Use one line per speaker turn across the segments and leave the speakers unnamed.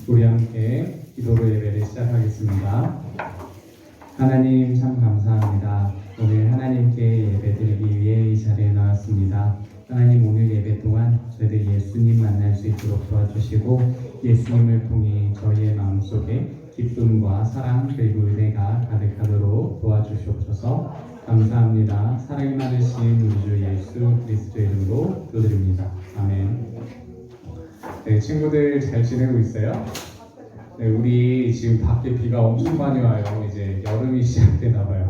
우리 함께 기도로 예배를 시작하겠습니다. 하나님 참 감사합니다. 오늘 하나님께 예배드리기 위해 이 자리에 나왔습니다. 하나님 오늘 예배 동안 저희들 예수님 만날 수 있도록 도와주시고 예수님을 통해 저희의 마음속에 기쁨과 사랑 그리고 은혜가 가득하도록 도와주시옵소서. 감사합니다. 사랑이 많으신 우리 주 예수 그리스도의 이름으로 기도드립니다. 아멘. 네, 친구들 잘 지내고 있어요? 네, 우리 지금 밖에 비가 엄청 많이 와요. 이제 여름이 시작되나 봐요.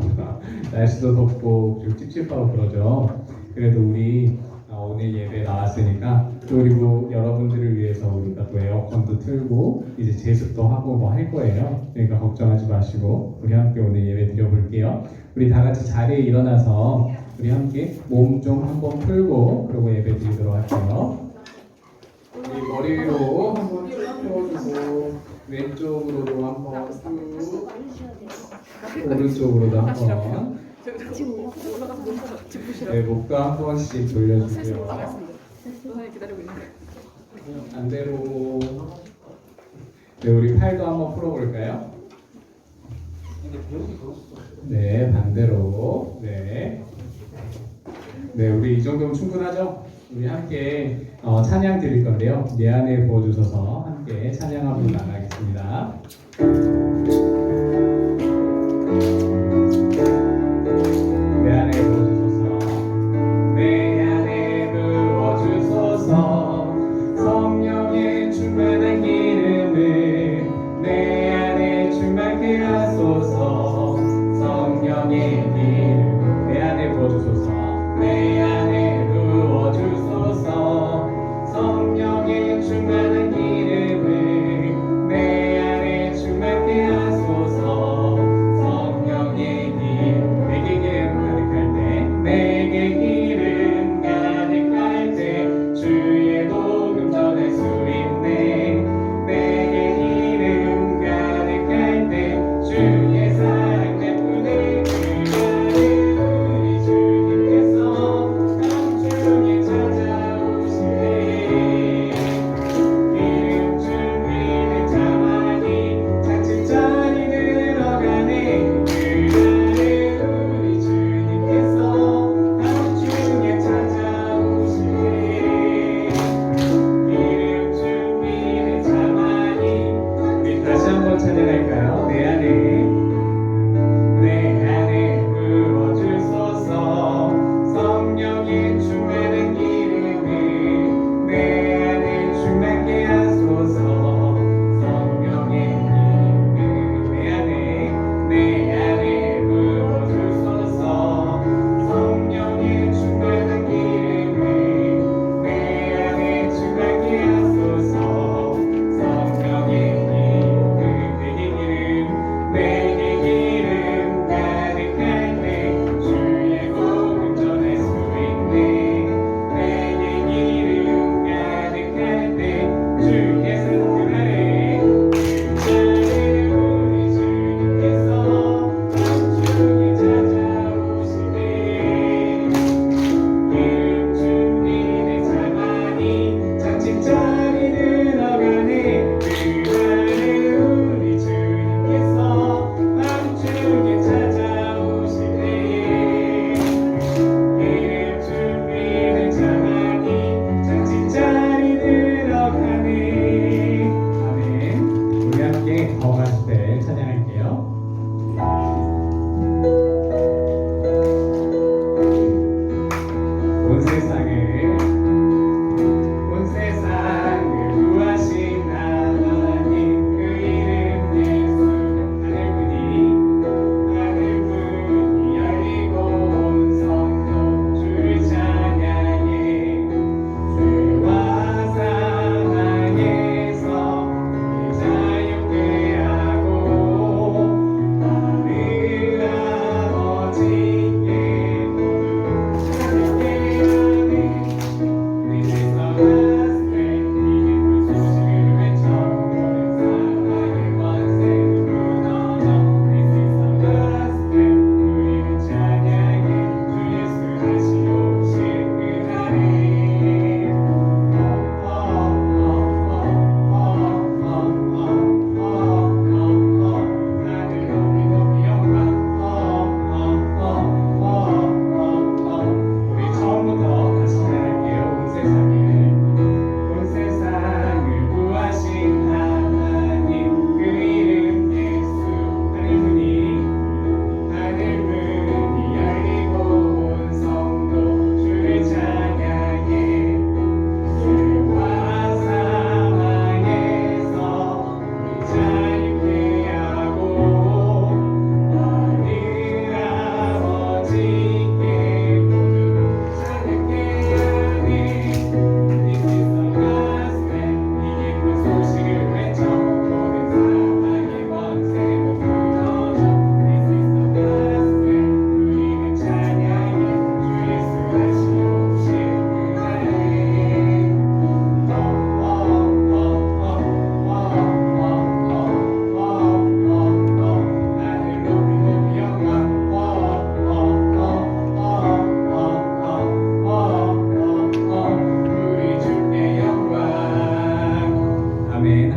날씨도 덥고 그리고 찝찝하고 그러죠. 그래도 우리 오늘 예배 나왔으니까 또 그리고 여러분들을 위해서 우리가 또 에어컨도 틀고 이제 제습도 하고 뭐 할 거예요. 그러니까 걱정하지 마시고 우리 함께 오늘 예배 드려볼게요. 우리 다 같이 자리에 일어나서 우리 함께 몸 좀 한번 풀고 그리고 예배 드리도록 할게요. 우리 머리 위로 한번 쭉 펴주고 왼쪽으로도 한번 쭉 오른쪽으로도 한번 네, 목도 한 번씩 돌려주세요. 반대로 네, 우리 팔도 한번 풀어볼까요? 네, 반대로 네, 우리 이 정도면 충분하죠? 우리 함께 찬양 드릴 건데요. 내 안에 부어주셔서 함께 찬양하고 나가겠습니다.
자유케 하고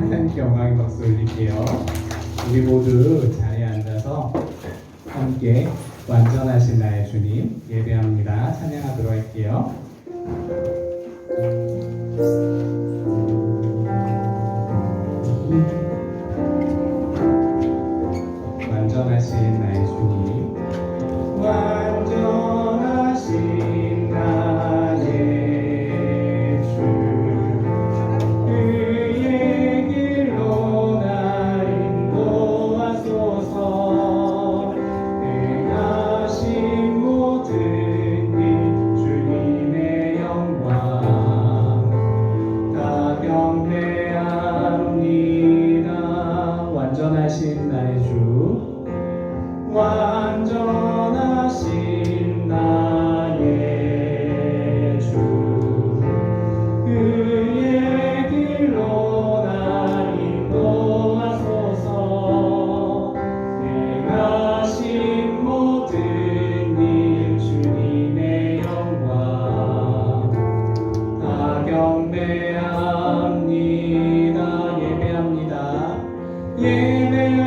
하나님께 영광의 박수 올릴게요. 우리 모두 자리에 앉아서 함께 완전하신 나의 주님 예배합니다. 찬양하도록 할게요. 완전하신 나의 주님, 완전하신 나의 주, 그의 길로 나 인도하소서. 행하신 모든 일 주님의 영광 다 경배합니다. 완전하신 나의 주, 완전하신 나의 주, 그의 길로 나 인도하소서. 행하신 모든 일 주님의 영광 다 경배합니다. 예배합니다. 예배합니다.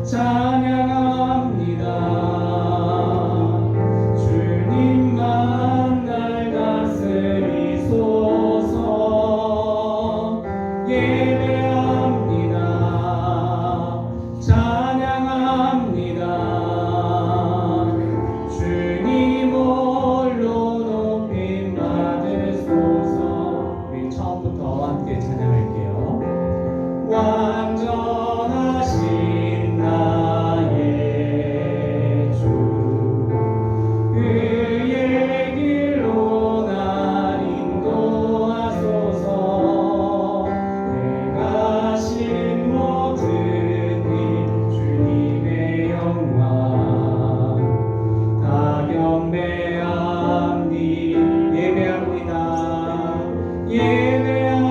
찬양합니다. 주님만 날 다스리소서. 예배합니다. 찬양합니다. 주님 홀로 높임 받으소서. 우리 처음부터 함께 찬양할게요. 완전하신 나의 주, 그의 길로 날 인도하소서. 행하신 모든 일 주님의 영광 다 경배합니다. 예배합니다. 예배합니다.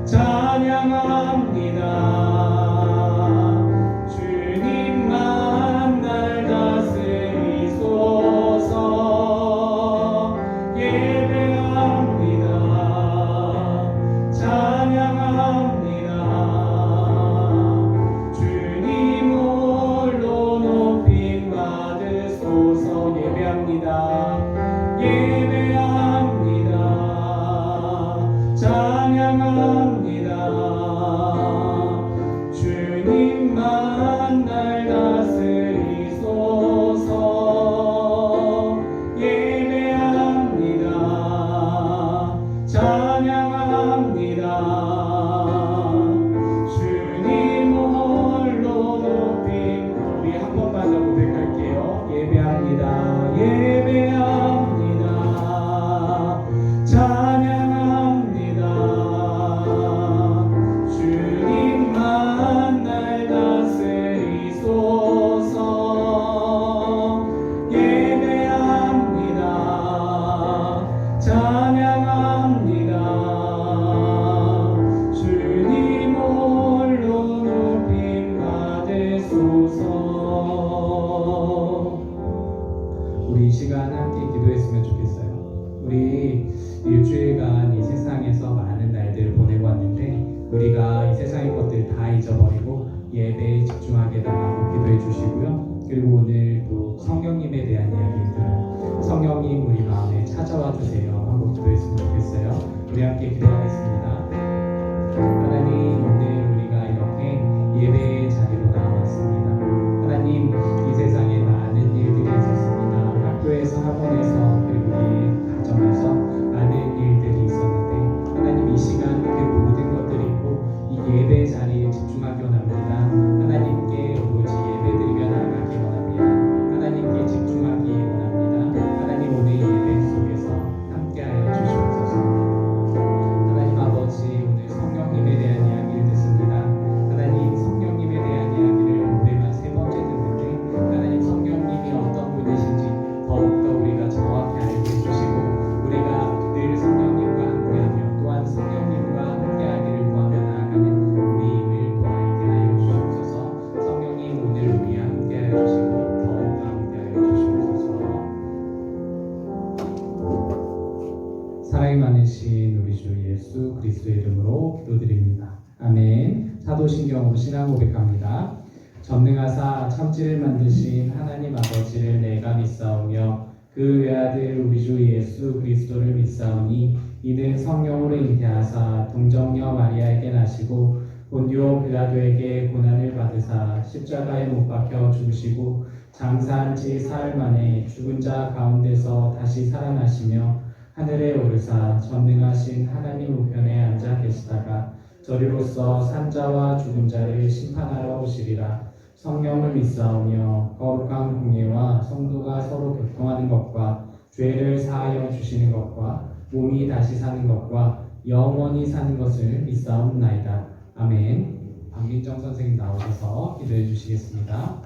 찬양합니다. 주님만 날 다스리소서. 예배합니다. 찬양합니다. 주님 홀로 높임 받으소서. 예배합니다. 예배합니다. 찬양합니다. 주님만 날 다스리소서. 예배합니다. 찬양합니다. 주님 홀로 높임. 우리 한 번만 더 고백할게요. 예배합니다. 예배합니다. 찬양합니다. 주님만 날 다스리소서. 예배합니다. 찬양합니다. 주님 홀로 높임 받으소서. 우리 이 시간 함께 기도했으면 좋겠어요. 우리 일주일간 이 세상에서 많은 날들을 보내고 왔는데 우리가 이 세상의 것들 다 잊어버리고 예배에 집중하게 달라고 기도해 주시고요. 그리고 오늘 또 성령님에 대한 이야기들, 성령님 우리 마음에 찾아와 주세요 하고 기도했으면 좋겠어요. 우리 함께 기도하겠습니다. 하나님, 오늘 우리가 이렇게 예배의 자리로 나왔습니다. 하나님, 이 세상에 많은 일들이 있었습니다. 학교에서, 학원에서, 그리고 우리 가정에서 많은 일들이 있었는데 하나님, 이 시간 그 모든 것들이 있고 이 예배 자리에 집중하기 원합니다. 하나님께 오로지 예배드리며 나아가기 원합니다. 하나님께 집중하기 원합니다. 하나님, 오늘 예배 속에서 함께하여 주시옵소서. 하나님 앞에 사랑이 많으신 우리 주 예수 그리스도의 이름으로 기도드립니다. 아멘. 사도신경으로 신앙 고백합니다. 전능하사 천지를 만드신 하나님 아버지를 내가 믿사오며 그 외아들 우리 주 예수 그리스도를 믿사오니 이는 성령으로 잉태하사 동정녀 마리아에게 나시고 본디오 빌라도에게 고난을 받으사 십자가에 못 박혀 죽으시고 장사한 지 사흘 만에 죽은 자 가운데서 다시 살아나시며 하늘에 오르사 전능하신 하나님 우편에 앉아 계시다가 저리로서 산자와 죽은 자를 심판하러 오시리라. 성령을 믿사오며 거룩한 공예와 성도가 서로 교통하는 것과 죄를 사하여 주시는 것과 몸이 다시 사는 것과 영원히 사는 것을 믿사옵나이다. 아멘. 박민정 선생님 나오셔서 기도해 주시겠습니다.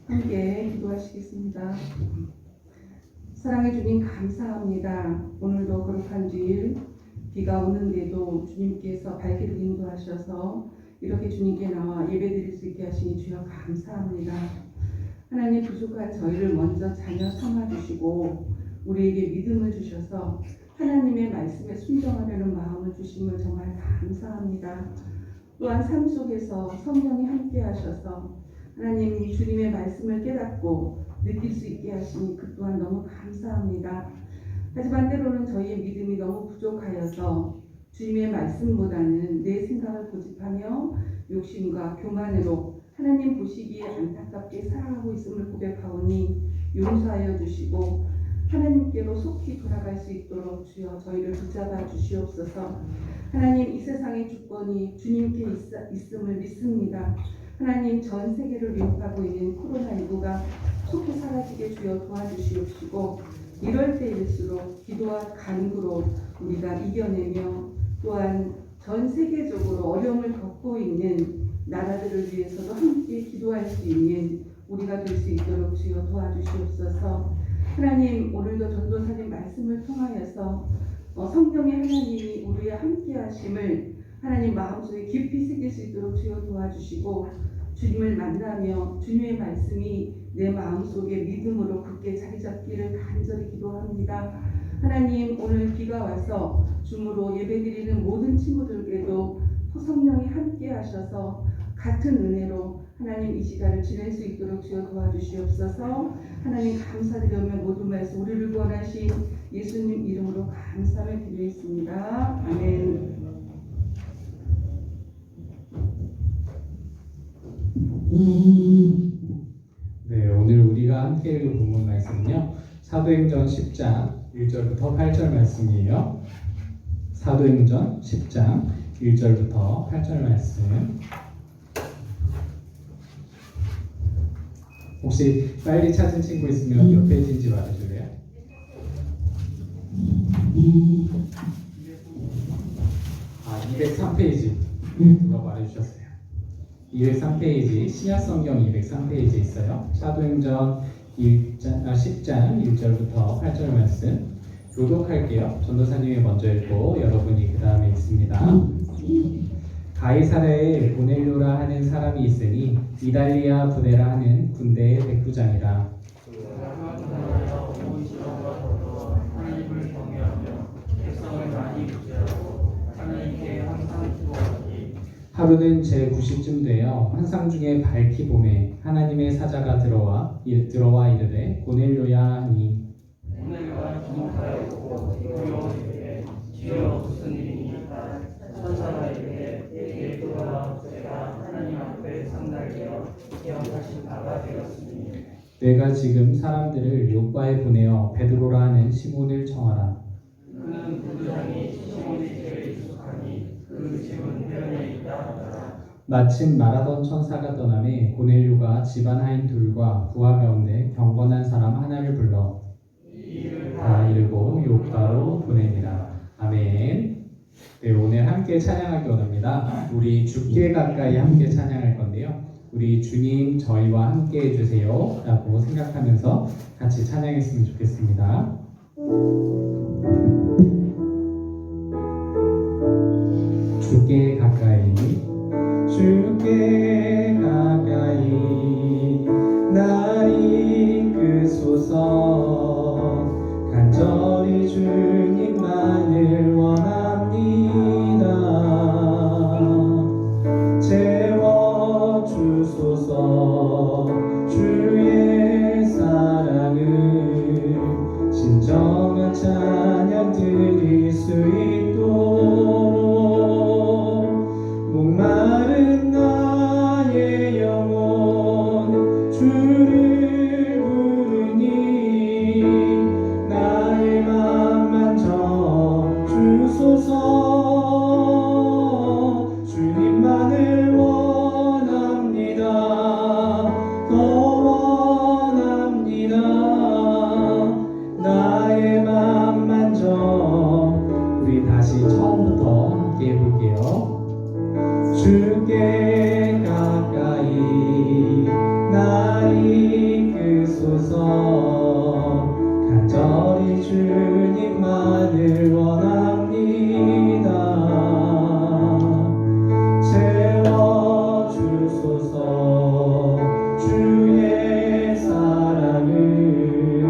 함께 기도하시겠습니다. 사랑해 주님 감사합니다. 오늘도 거룩한 주일 비가 오는데도 주님께서 발길을 인도하셔서 이렇게 주님께 나와 예배드릴 수 있게 하시니 주여 감사합니다. 하나님 부족한 저희를 먼저 자녀 삼아주시고 우리에게 믿음을 주셔서 하나님의 말씀에 순종하려는 마음을 주심을 정말 감사합니다. 또한 삶 속에서 성령이 함께 하셔서 하나님 주님의 말씀을 깨닫고 느낄 수 있게 하시니 그 또한 너무 감사합니다. 하지만 때로는 저희의 믿음이 너무 부족하여서 주님의 말씀보다는 내 생각을 고집하며 욕심과 교만으로 하나님 보시기에 안타깝게 살아가고 있음을 고백하오니 용서하여 주시고 하나님께로 속히 돌아갈 수 있도록 주여 저희를 붙잡아 주시옵소서. 하나님 이 세상의 주권이 주님께 있음을 믿습니다. 하나님 전 세계를 위협하고 있는 코로나19가 속히 사라지게 주여 도와주시옵시고 이럴 때일수록 기도와 간구로 우리가 이겨내며 또한 전 세계적으로 어려움을 겪고 있는 나라들을 위해서도 함께 기도할 수 있는 우리가 될 수 있도록 주여 도와주시옵소서. 하나님 오늘도 전도사님 말씀을 통하여서 성령의 하나님이 우리와 함께 하심을 하나님 마음속에 깊이 새길 수 있도록 주여 도와주시고 주님을 만나며 주님의 말씀이 내 마음속에 믿음으로 굳게 자리 잡기를 간절히 기도합니다. 하나님 오늘 비가 와서 줌으로 예배드리는 모든 친구들에게도 성령이 함께 하셔서 같은 은혜로 하나님 이 시간을 지낼 수 있도록 주여 도와주시옵소서. 하나님 감사드리며 모든 말씀 우리를 구원하신 예수님 이름으로 감사를 드리겠습니다. 아멘.
네, 오늘 우리가 함께 읽을 본문 말씀은요. 사도행전 10장 1절부터 8절 말씀이에요. 사도행전 10장 1절부터 8절 말씀. 혹시 빨리 찾은 친구 있으면 몇 페이지인지 말해줄래요? 203페이지. 누가 말해주셨어요? 203페이지, 신약성경 203페이지 있어요. 사도행전 10장 1절부터 8절 말씀 교독할게요. 전도사님이 먼저 읽고 여러분이 그 다음에 읽습니다. 가이사랴에 고넬료라 하는 사람이 있으니 이달리아 부대라 하는 군대의 백부장이라. 하루는 제9시쯤 되어 환상 중에 밝히 봄에 하나님의 사자가 들어와 이르되 고넬료야 하니
고넬료가 주목하였고 두려워하되 주여 무슨 일이니까. 천사가 이르되 내게 돌아와 내가 하나님 앞에 상달되어 기억하신 바가 되었으니
내가 지금 사람들을 요바에 보내어 베드로라 하는 시몬을 청하라.
그는 부두장이 시몬의 집에 익숙하니 그 집은 해변에 있다 하더라.
마침 말하던 천사가 떠나매 고넬료가 집안 하인 둘과 부하 가운데 경건한 사람 하나를 불러
이를
다 이르고 요바로 보내니라. 아멘. 네, 오늘 함께 찬양하기 원합니다. 우리 주께 가까이 함께 찬양할 건데요. 우리 주님 저희와 함께 해주세요 라고 생각하면서 같이 찬양했으면 좋겠습니다. 주께 가까이 주께 가까이 날 이끄소서. 간절히 주님만을 원합니다. 채워주소서. 주의 사랑을 진정한 찬양 드릴 수 있도록 목마른 나의 영혼 주를 부르니 나의 맘 만져 주소서. 주님만을 원합니다. 더 원합니다. 나의 맘 만져. 우리 다시 처음부터 함께 해볼게요. 주께 가까이 날 이끄소서. 간절히 주님만을 원합니다. 채워주소서. 주의 사랑을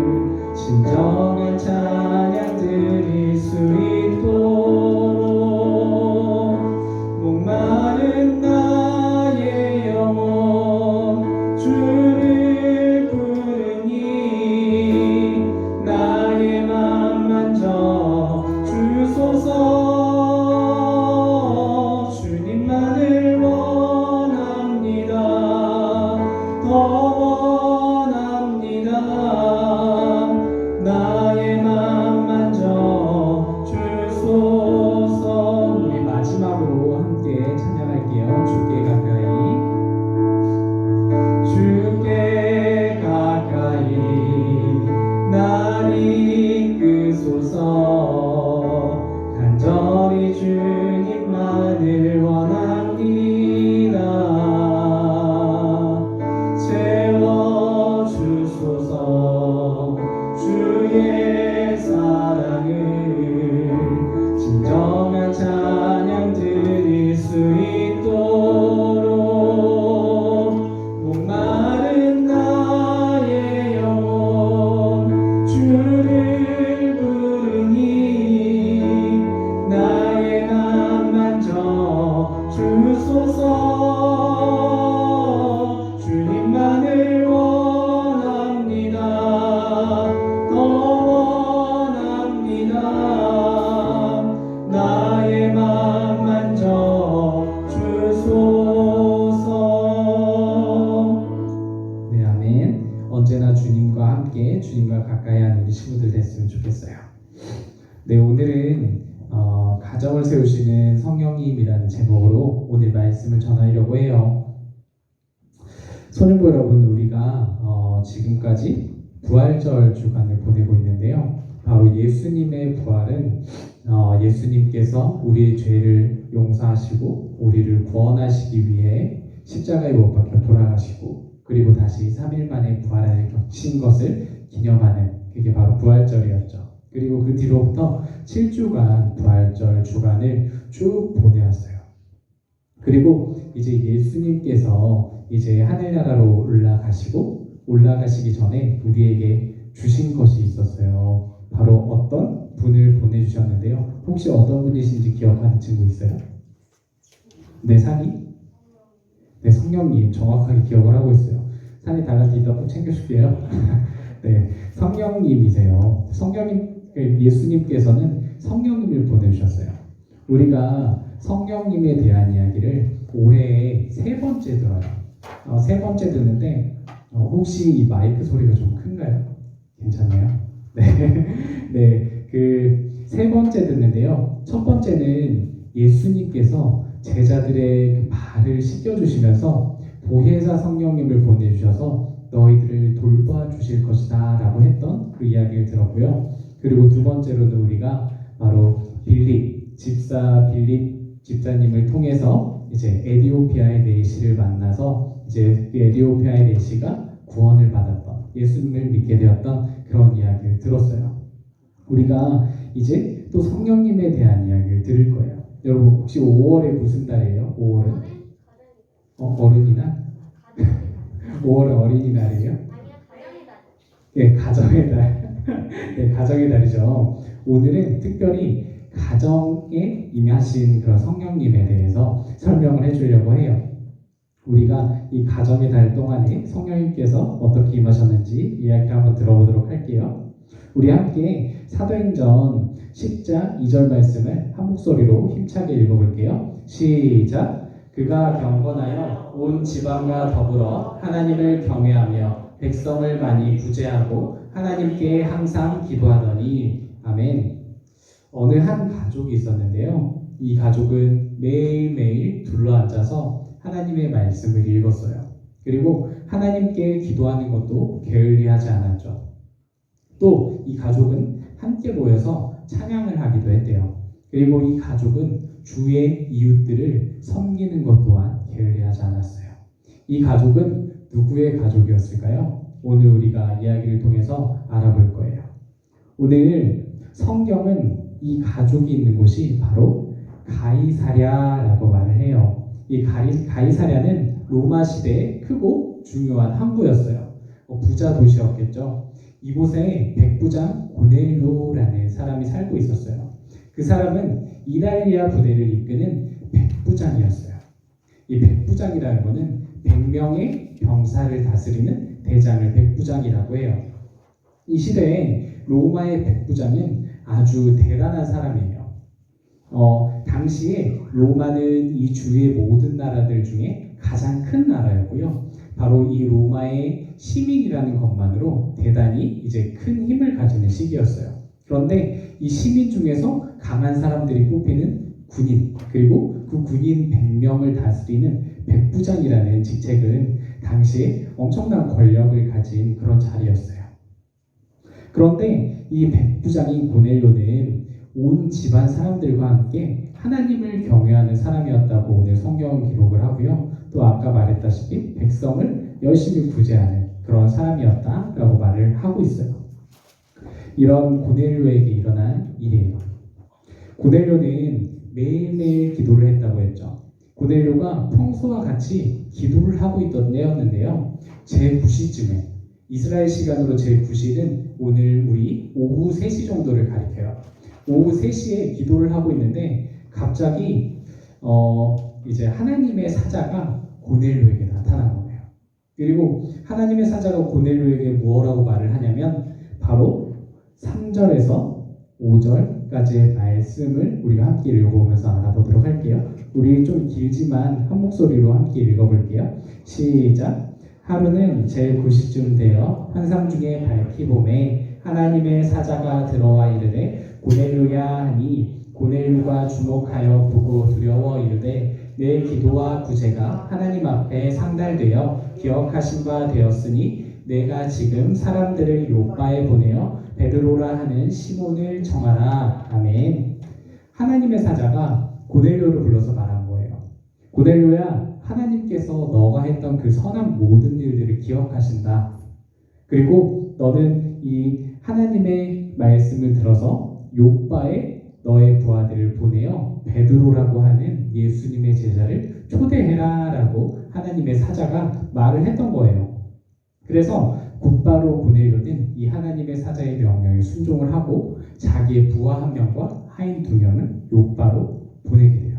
진정한 찬양 드릴 수 있도록 목마른 나의 영혼 주를 부르니 나의 맘 만져 주소서. 주님만을 원합니다. 더 원합니다. 나의 맘 만져 주소서. 우리 마지막으로 함께 찬양할게요. 주께 가까이. 주께 가까이 날 이끄소서. 간절히 주님만을 원합니다. 채워주소서. 주의 사랑을 진정한 찬양 드릴 수 있도록 목마른 나의 영혼 주를 부르니 나의 맘 만져 주소서. 주님만을 원합니다. 더 원합니다. 나의 맘 만져 주소서. 네, 아멘. 언제나 주님과 함께 주님과 가까이 하는 우리 친구들 됐으면 좋겠어요. 네, 오늘은 가정을 세우시는 성령님이라는 제목으로 오늘 말씀을 전하려고 해요. 소년부 여러분, 우리가 지금까지 부활절 주간을 보내고 있는데요. 바로 예수님의 부활은 예수님께서 우리의 죄를 용서하시고 우리를 구원하시기 위해 십자가에 못 박혀 돌아가시고 그리고 다시 3일 만에 부활하신 것을 기념하는, 그게 바로 부활절이었죠. 그리고 그 뒤로부터 7주간 부활절 주간을 쭉 보내왔어요. 그리고 이제 예수님께서 이제 하늘나라로 올라가시기 전에 우리에게 주신 것이 있었어요. 바로 어떤 분을 보내주셨는데요. 혹시 어떤 분이신지 기억하는 친구 있어요? 네, 산이? 네, 성령님 정확하게 기억을 하고 있어요. 산이 달란트 이따 꼭 챙겨줄게요. 네, 성령님이세요. 예수님께서는 성령님을 보내주셨어요. 우리가 성령님에 대한 이야기를 올해 3번째 들어요. 3번째 듣는데 혹시 이 마이크 소리가 좀 큰가요? 괜찮나요? 네, 네, 그 3번째 듣는데요. 첫 번째는 예수님께서 제자들의 그 발을 씻겨주시면서 보혜사 성령님을 보내주셔서 너희들을 돌봐주실 것이다 라고 했던 그 이야기를 들었고요. 그리고 두 번째로는 우리가 바로 빌립 집사님을 통해서 이제 에디오피아의 내시를 만나서 이제 그 에디오피아의 내시가 구원을 받았던, 예수님을 믿게 되었던 그런 이야기를 들었어요. 우리가 이제 또 성령님에 대한 이야기를 들을 거예요. 여러분 혹시 5월에 무슨 달이에요? 5월은? 어른이날? 5월 어린이날이에요?
아니야, 가정의 달.
네, 가정의 달. 네, 가정의 달이죠. 오늘은 특별히 가정에 임하신 그런 성령님에 대해서 설명을 해주려고 해요. 우리가 이 가정의 달 동안에 성령님께서 어떻게 임하셨는지 이야기를 한번 들어보도록 할게요. 우리 함께 사도행전 10장 2절 말씀을 한 목소리로 힘차게 읽어볼게요. 시작! 그가 경건하여 온 지방과 더불어 하나님을 경외하며 백성을 많이 구제하고 하나님께 항상 기도하더니 아멘. 어느 한 가족이 있었는데요. 이 가족은 매일매일 둘러앉아서 하나님의 말씀을 읽었어요. 그리고 하나님께 기도하는 것도 게을리하지 않았죠. 또 이 가족은 함께 모여서 찬양을 하기도 했대요. 그리고 이 가족은 주의 이웃들을 섬기는 것 또한 게을리하지 않았어요. 이 가족은 누구의 가족이었을까요? 오늘 우리가 이야기를 통해서 알아볼 거예요. 오늘 성경은 이 가족이 있는 곳이 바로 가이사랴라고 말을 해요. 이 가이사랴는 로마 시대의 크고 중요한 항구였어요. 부자 도시였겠죠. 이곳에 백부장 고넬료라는 사람이 살고 있었어요. 그 사람은 이달리아 부대를 이끄는 백부장이었어요. 이 백부장이라는 것은 100명의 병사를 다스리는 대장을 백부장이라고 해요. 이 시대에 로마의 백부장은 아주 대단한 사람이에요. 당시에 로마는 이 주위의 모든 나라들 중에 가장 큰 나라였고요. 바로 이 로마의 시민이라는 것만으로 대단히 이제 큰 힘을 가지는 시기였어요. 그런데 이 시민 중에서 강한 사람들이 뽑히는 군인, 그리고 그 군인 100명을 다스리는 백부장이라는 직책은 당시에 엄청난 권력을 가진 그런 자리였어요. 그런데 이 백부장인 고넬료는 온 집안 사람들과 함께 하나님을 경외하는 사람이었다고 오늘 성경은 기록을 하고요. 또 아까 말했다시피 백성을 열심히 구제하는 그런 사람이었다라고 말을 하고 있어요. 이런 고넬료에게 일어난 일이에요. 고넬료는 매일매일 기도를 했다고 했죠. 고넬료가 평소와 같이 기도를 하고 있던 때였는데요. 제9시쯤에 이스라엘 시간으로 제9시는 오늘 우리 오후 3시 정도를 가리켜요. 오후 3시에 기도를 하고 있는데 갑자기 이제 하나님의 사자가 고넬료에게 나타난 거예요. 그리고 하나님의 사자가 고넬료에게 무엇라고 말을 하냐면 바로 3절에서 5절까지의 말씀을 우리가 함께 읽어보면서 알아보도록 할게요. 우리 좀 길지만 한 목소리로 함께 읽어볼게요. 시작! 하루는 제9시쯤 되어 환상 중에 밝히 봄에 하나님의 사자가 들어와 이르되 고넬료야 하니 고넬료가 주목하여 보고 두려워 이르되 내 기도와 구제가 하나님 앞에 상달되어 기억하신 바 되었으니 내가 지금 사람들을 요바에 보내어 베드로라 하는 시몬을 청하라. 아멘. 하나님의 사자가 고넬료를 불러서 말한 거예요. 고넬료야, 하나님께서 너가 했던 그 선한 모든 일들을 기억하신다. 그리고 너는 이 하나님의 말씀을 들어서 요바에 너의 부하들을 보내어 베드로라고 하는 예수님의 제자를 초대해라 라고 하나님의 사자가 말을 했던 거예요. 그래서 곧바로 고넬료는 이 하나님의 사자의 명령에 순종을 하고 자기의 부하 1명과 하인 2명을 요바로 보내게 돼요.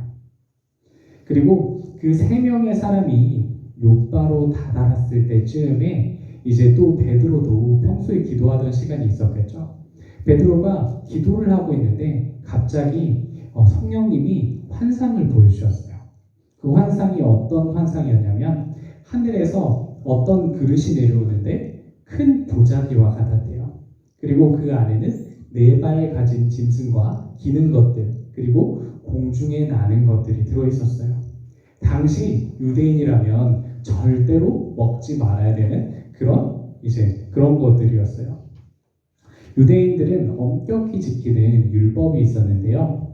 그리고 그 3명의 사람이 요바로 다다랐을 때쯤에 이제 또 베드로도 평소에 기도하던 시간이 있었겠죠. 베드로가 기도를 하고 있는데 갑자기 성령님이 환상을 보여주셨어요. 그 환상이 어떤 환상이었냐면 하늘에서 어떤 그릇이 내려오는데 큰 보자기와 같았대요. 그리고 그 안에는 4발 가진 짐승과 기는 것들 그리고 공중에 나는 것들이 들어있었어요. 당시 유대인이라면 절대로 먹지 말아야 되는 그런 것들이었어요. 유대인들은 엄격히 지키는 율법이 있었는데요.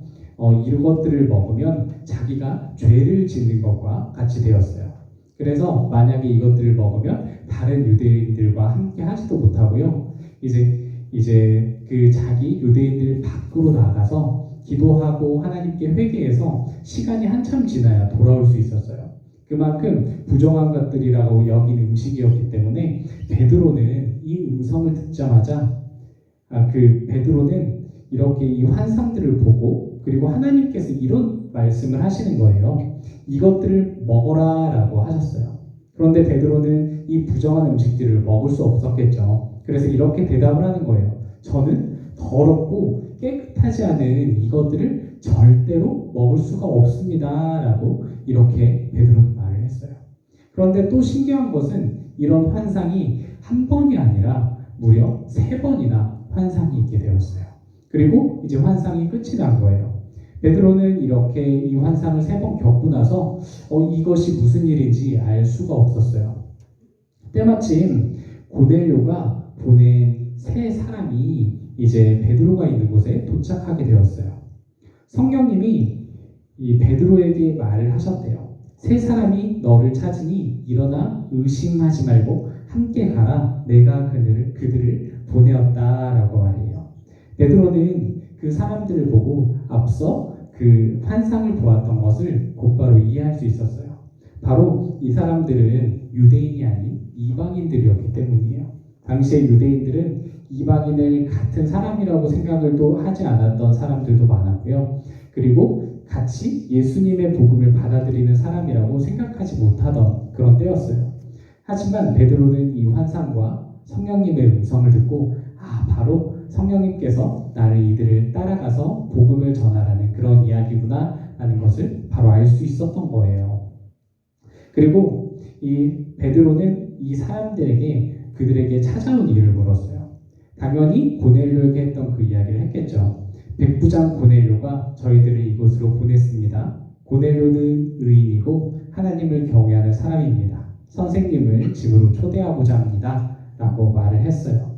이것들을 먹으면 자기가 죄를 짓는 것과 같이 되었어요. 그래서 만약에 이것들을 먹으면 다른 유대인들과 함께 하지도 못하고요. 이제 그 자기 유대인들 밖으로 나가서 기도하고 하나님께 회개해서 시간이 한참 지나야 돌아올 수 있었어요. 그만큼 부정한 것들이라고 여긴 음식이었기 때문에 베드로는 이 음성을 듣자마자 베드로는 이렇게 이 환상들을 보고 그리고 하나님께서 이런 말씀을 하시는 거예요. 이것들을 먹어라라고 하셨어요. 그런데 베드로는 이 부정한 음식들을 먹을 수 없었겠죠. 그래서 이렇게 대답을 하는 거예요. 저는 더럽고 깨끗하지 않은 이것들을 절대로 먹을 수가 없습니다. 라고 이렇게 베드로는 말을 했어요. 그런데 또 신기한 것은 이런 환상이 한 번이 아니라 무려 3번이나 환상이 있게 되었어요. 그리고 이제 환상이 끝이 난 거예요. 베드로는 이렇게 이 환상을 3번 겪고 나서 이것이 무슨 일인지 알 수가 없었어요. 때마침 고넬료가 보낸 3사람이 이제 베드로가 있는 곳에 도착하게 되었어요. 성령님이 이 베드로에게 말을 하셨대요. 3사람이 너를 찾으니 일어나 의심하지 말고 함께 가라. 내가 그들을 보내었다라고 말해요. 베드로는 그 사람들을 보고 앞서 그 환상을 보았던 것을 곧바로 이해할 수 있었어요. 바로 이 사람들은 유대인이 아닌 이방인들이었기 때문이에요. 당시에 유대인들은 이방인을 같은 사람이라고 생각을 또 하지 않았던 사람들도 많았고요. 그리고 같이 예수님의 복음을 받아들이는 사람이라고 생각하지 못하던 그런 때였어요. 하지만 베드로는 이 환상과 성령님의 음성을 듣고 바로 성령님께서 나를 이들을 따라가서 복음을 전하라는 그런 이야기구나 라는 것을 바로 알 수 있었던 거예요. 그리고 이 베드로는 이 사람들에게 그들에게 찾아온 이유를 물었어요. 당연히 고넬료에게 했던 그 이야기를 했겠죠. 백부장 고넬료가 저희들을 이곳으로 보냈습니다. 고넬료는 의인이고 하나님을 경외하는 사람입니다. 선생님을 집으로 초대하고자 합니다. 라고 말을 했어요.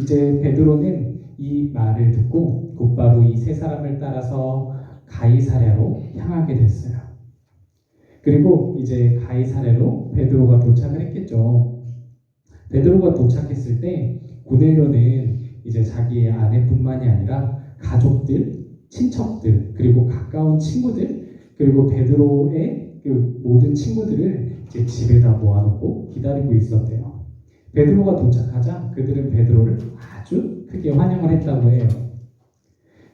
이제 베드로는 이 말을 듣고 곧바로 이 3사람을 따라서 가이사랴로 향하게 됐어요. 그리고 이제 가이사랴로 베드로가 도착을 했겠죠. 베드로가 도착했을 때 고넬료는 이제 자기의 아내뿐만이 아니라 가족들, 친척들, 그리고 가까운 친구들, 그리고 베드로의 그 모든 친구들을 이제 집에다 모아놓고 기다리고 있었대요. 베드로가 도착하자 그들은 베드로를 아주 크게 환영을 했다고 해요.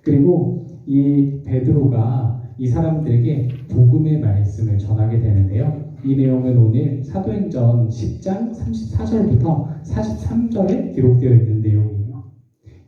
그리고 이 베드로가 이 사람들에게 복음의 말씀을 전하게 되는데요. 이 내용은 오늘 사도행전 10장 34절부터 43절에 기록되어 있는 내용이에요.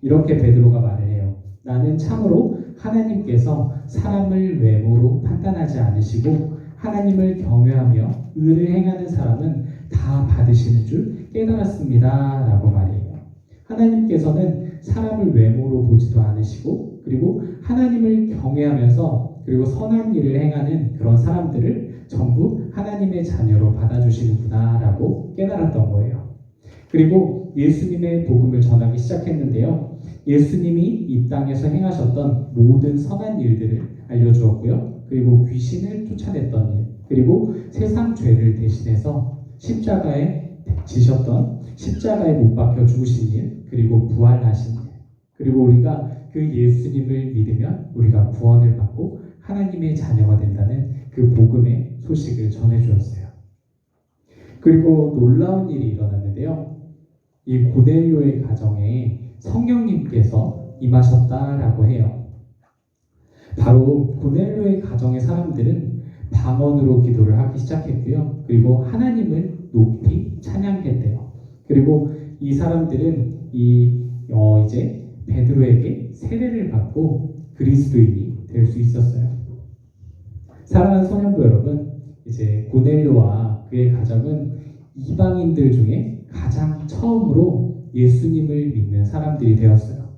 이렇게 베드로가 말을 해요. 나는 참으로 하나님께서 사람을 외모로 판단하지 않으시고 하나님을 경외하며 의를 행하는 사람은 다 받으시는 줄 깨달았습니다. 라고 말해요. 하나님께서는 사람을 외모로 보지도 않으시고 그리고 하나님을 경외하면서 그리고 선한 일을 행하는 그런 사람들을 전부 하나님의 자녀로 받아주시는구나 라고 깨달았던 거예요. 그리고 예수님의 복음을 전하기 시작했는데요. 예수님이 이 땅에서 행하셨던 모든 선한 일들을 알려주었고요. 그리고 귀신을 쫓아냈던 일, 그리고 세상 죄를 대신해서 십자가에 지셨던 십자가에 못 박혀 죽으신 일, 그리고 부활하신 일, 그리고 우리가 그 예수님을 믿으면 우리가 구원을 받고 하나님의 자녀가 된다는 그 복음의 소식을 전해주었어요. 그리고 놀라운 일이 일어났는데요. 이 고넬료의 가정에 성령님께서 임하셨다라고 해요. 바로 고넬료의 가정의 사람들은 방언으로 기도를 하기 시작했고요. 그리고 하나님을 높이 찬양했대요. 그리고 이 사람들은 이제 베드로에게 세례를 받고 그리스도인이 될 수 있었어요. 사랑하는 소년부 여러분, 이제 고넬료와 그의 가정은 이방인들 중에 가장 처음으로 예수님을 믿는 사람들이 되었어요.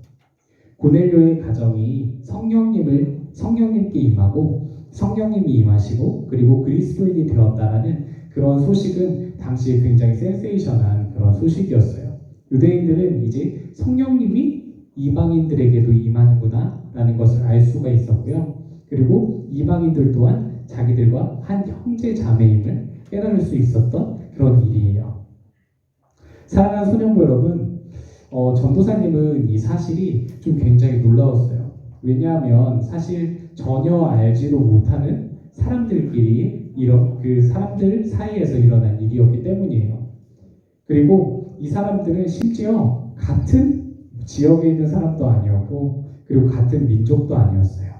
고넬료의 가정이 성령님께 임하고 성령님이 임하시고 그리고 그리스도인이 되었다라는 그런 소식은 당시에 굉장히 센세이션한 그런 소식이었어요. 유대인들은 이제 성령님이 이방인들에게도 임하는구나 라는 것을 알 수가 있었고요. 그리고 이방인들 또한 자기들과 한 형제 자매임을 깨달을 수 있었던 그런 일이에요. 사랑하는 소년부 여러분, 전도사님은 이 사실이 좀 굉장히 놀라웠어요. 왜냐하면 사실 전혀 알지도 못하는 사람들끼리 그 사람들 사이에서 일어난 일이었기 때문이에요. 그리고 이 사람들은 심지어 같은 지역에 있는 사람도 아니었고, 그리고 같은 민족도 아니었어요.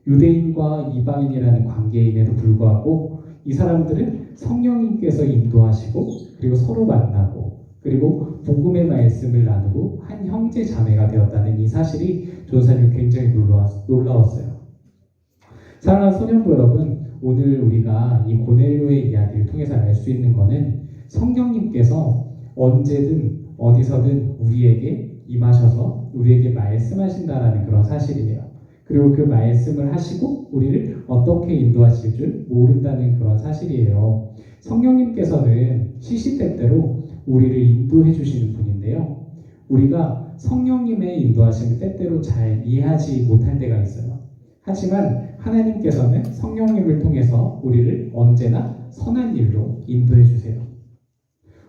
유대인과 이방인이라는 관계임에도 불구하고 이 사람들은 성령님께서 인도하시고, 그리고 서로 만나고, 그리고 복음의 말씀을 나누고 한 형제 자매가 되었다는 이 사실이 전도사님 굉장히 놀라웠어요. 사랑하는 소년부 여러분, 오늘 우리가 이 고넬료의 이야기를 통해서 알 수 있는 것은 성령님께서 언제든 어디서든 우리에게 임하셔서 우리에게 말씀하신다라는 그런 사실이에요. 그리고 그 말씀을 하시고 우리를 어떻게 인도하실 줄 모른다는 그런 사실이에요. 성령님께서는 시시때때로 우리를 인도해 주시는 분인데요. 우리가 성령님의 인도하심을 때때로 잘 이해하지 못할 때가 있어요. 하지만 하나님께서는 성령님을 통해서 우리를 언제나 선한 일로 인도해 주세요.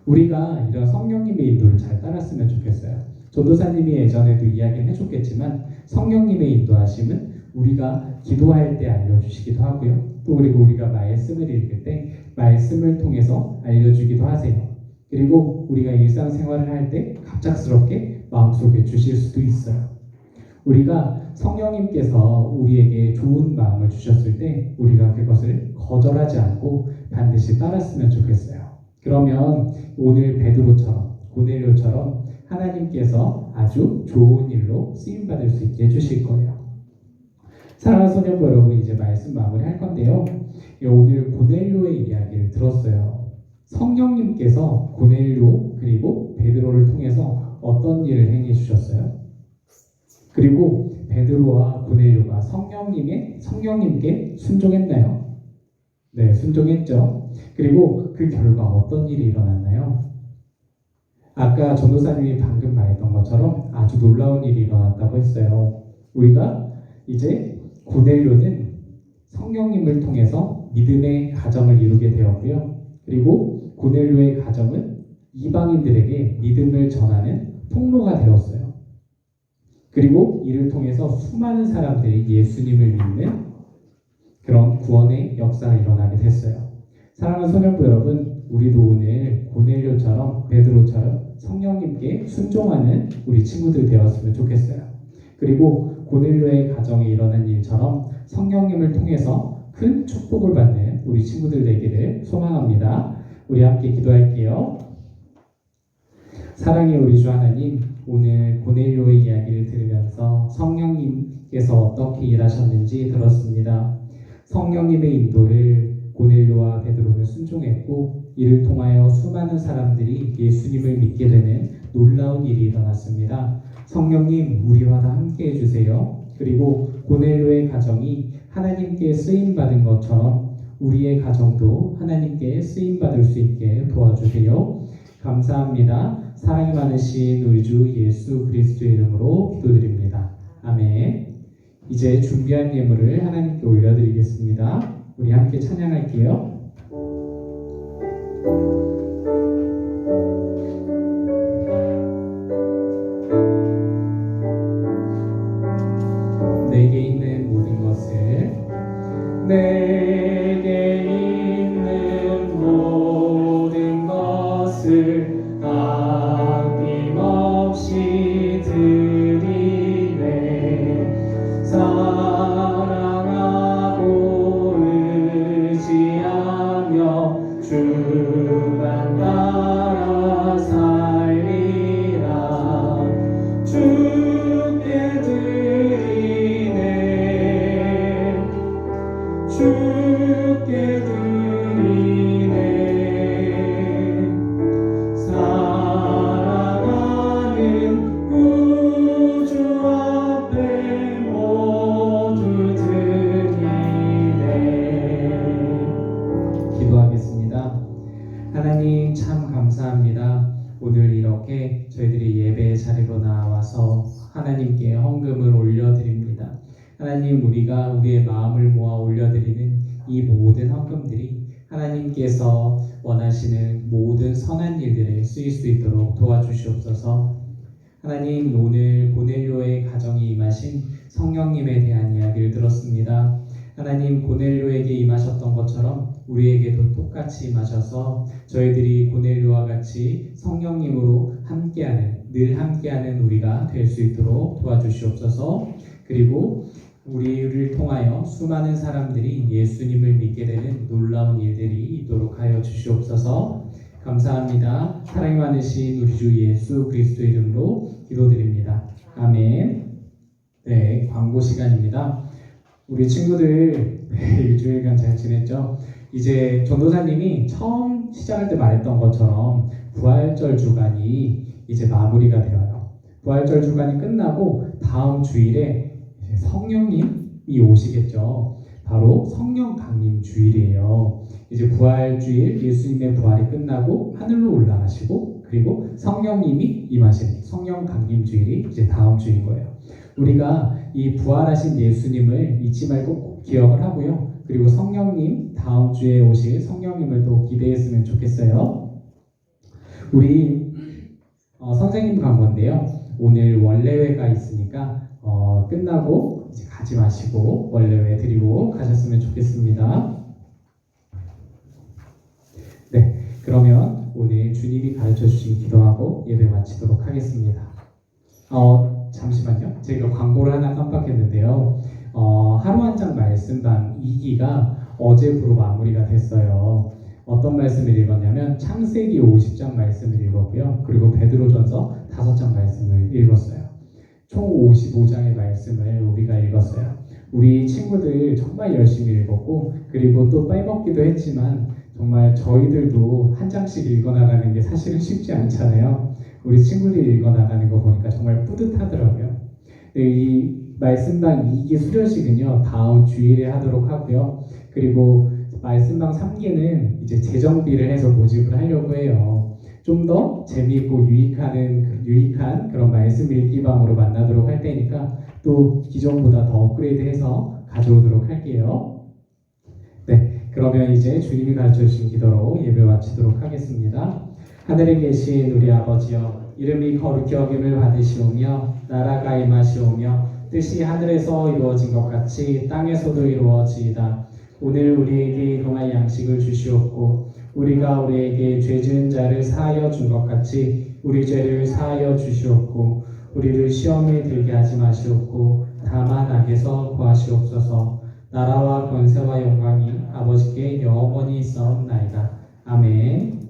우리가 이런 성령님의 인도를 잘 따랐으면 좋겠어요. 전도사님이 예전에도 이야기를 해줬겠지만 성령님의 인도하심은 우리가 기도할 때 알려주시기도 하고요. 또 그리고 우리가 말씀을 읽을 때 말씀을 통해서 알려주기도 하세요. 그리고 우리가 일상생활을 할 때 갑작스럽게 마음속에 주실 수도 있어요. 우리가 성령님께서 우리에게 좋은 마음을 주셨을 때 우리가 그것을 거절하지 않고 반드시 따랐으면 좋겠어요. 그러면 오늘 베드로처럼 고넬료처럼 하나님께서 아주 좋은 일로 쓰임받을 수 있게 해주실 거예요. 사랑하는 소년부 여러분, 이제 말씀 마무리할 건데요. 오늘 고넬료의 이야기를 들었어요. 성령님께서 고넬료 그리고 베드로를 통해서 어떤 일을 행해 주셨어요? 그리고 베드로와 고넬료가 성령님께 순종했나요? 네, 순종했죠. 그리고 그 결과 어떤 일이 일어났나요? 아까 전도사님이 방금 말했던 것처럼 아주 놀라운 일이 일어났다고 했어요. 우리가 이제 고넬료는 성령님을 통해서 믿음의 가정을 이루게 되었고요. 그리고 고넬료의 가정은 이방인들에게 믿음을 전하는 통로가 되었어요. 그리고 이를 통해서 수많은 사람들이 예수님을 믿는 그런 구원의 역사가 일어나게 됐어요. 사랑하는 소년부 여러분, 우리도 오늘 고넬료처럼 베드로처럼 성령님께 순종하는 우리 친구들 되었으면 좋겠어요. 그리고 고넬료의 가정에 일어난 일처럼 성령님을 통해서 큰 축복을 받는 우리 친구들 되기를 소망합니다. 우리 함께 기도할게요. 사랑의 우리 주 하나님, 오늘 고넬료의 이야기를 들으면서 성령님께서 어떻게 일하셨는지 들었습니다. 성령님의 인도를 고넬료와 베드로는 순종했고 이를 통하여 수많은 사람들이 예수님을 믿게 되는 놀라운 일이 일어났습니다. 성령님, 우리와 다 함께 해주세요. 그리고 고넬료의 가정이 하나님께 쓰임받은 것처럼 우리의 가정도 하나님께 쓰임받을 수 있게 도와주세요. 감사합니다. 사랑이 많으신 우리 주 예수 그리스도의 이름으로 기도드립니다. 아멘. 이제 준비한 예물을 하나님께 올려드리겠습니다. 우리 함께 찬양할게요. 내게 있는 모든 것을 내게 있는 모든 것을 아낌없이 드리네. 사랑하고 의지하며 주만 따라 살리라. 주께 드리네. 주께 드리네. 사랑하는 구주 앞에 모두 드리네. 기도하겠습니다. 하나님, 참 감사합니다. 오늘 이렇게 저희들이 예배 자리로 나와서 하나님께 헌금을 올려드립니다. 하나님, 우리가 우리의 마음을 모아 올려드리는 이 모든 헌금들이 하나님께서 원하시는 모든 선한 일들에 쓰일 수 있도록 도와주시옵소서. 하나님, 오늘 고넬료의 가정에 임하신 성령님에 대한 이야기를 들었습니다. 하나님, 고넬료에게 임하셨던 것처럼 우리에게도 똑같이 임하셔서 저희들이 고넬료와 같이 성령님으로 늘 함께하는 우리가 될 수 있도록 도와주시옵소서. 그리고 우리를 통하여 수많은 사람들이 예수님을 믿게 되는 놀라운 일들이 있도록 하여 주시옵소서. 감사합니다. 사랑이 많으신 우리 주 예수 그리스도 이름으로 기도드립니다. 아멘. 네, 광고 시간입니다. 우리 친구들 일주일간 잘 지냈죠? 이제 전도사님이 처음 시작할 때 말했던 것처럼 부활절 주간이 이제 마무리가 되어요. 부활절 주간이 끝나고 다음 주일에 성령님이 오시겠죠. 바로 성령 강림 주일이에요. 이제 부활주일, 예수님의 부활이 끝나고 하늘로 올라가시고 그리고 성령님이 임하시는 성령 강림 주일이 이제 다음 주인 거예요. 우리가 이 부활하신 예수님을 잊지 말고 꼭 기억을 하고요. 그리고 성령님 다음 주에 오실 성령님을 또 기대했으면 좋겠어요. 우리 선생님 간 건데요. 오늘 원래회가 있으니까 끝나고 이제 가지 마시고 원래회 드리고 가셨으면 좋겠습니다. 네, 그러면 오늘 주님이 가르쳐 주신 기도하고 예배 마치도록 하겠습니다. 잠시만요. 제가 광고를 하나 깜빡했는데요. 하루 한 장 말씀방 2기가 어제부로 마무리가 됐어요. 어떤 말씀을 읽었냐면 창세기 50장 말씀을 읽었고요. 그리고 베드로전서 5장 말씀을 읽었어요. 총 55장의 말씀을 우리가 읽었어요. 우리 친구들 정말 열심히 읽었고 그리고 또 빼먹기도 했지만 정말 저희들도 한 장씩 읽어나가는 게 사실은 쉽지 않잖아요. 우리 친구들이 읽어나가는 거 보니까 정말 뿌듯하더라고요. 이 말씀방 2기 수료식은요 다음 주일에 하도록 하고요. 그리고 말씀방 3기는 이제 재정비를 해서 모집을 하려고 해요. 좀 더 재미있고 유익한 그런 말씀 읽기방으로 만나도록 할 테니까 또 기존보다 더 업그레이드해서 가져오도록 할게요. 네, 그러면 이제 주님이 가르쳐 주신 기도로 예배 마치도록 하겠습니다. 하늘에 계신 우리 아버지여, 이름이 거룩히 여김을 받으시오며 나라가 임하시오며 뜻이 하늘에서 이루어진 것 같이 땅에서도 이루어지이다. 오늘 우리에게 일용할 양식을 주시옵고 우리가 우리에게 죄 지은 자를 사하여 준 것 같이 우리 죄를 사하여 주시옵고 우리를 시험에 들게 하지 마시옵고 다만 악에서 구하시옵소서. 나라와 권세와 영광이 아버지께 영원히 있사옵나이다. 아멘.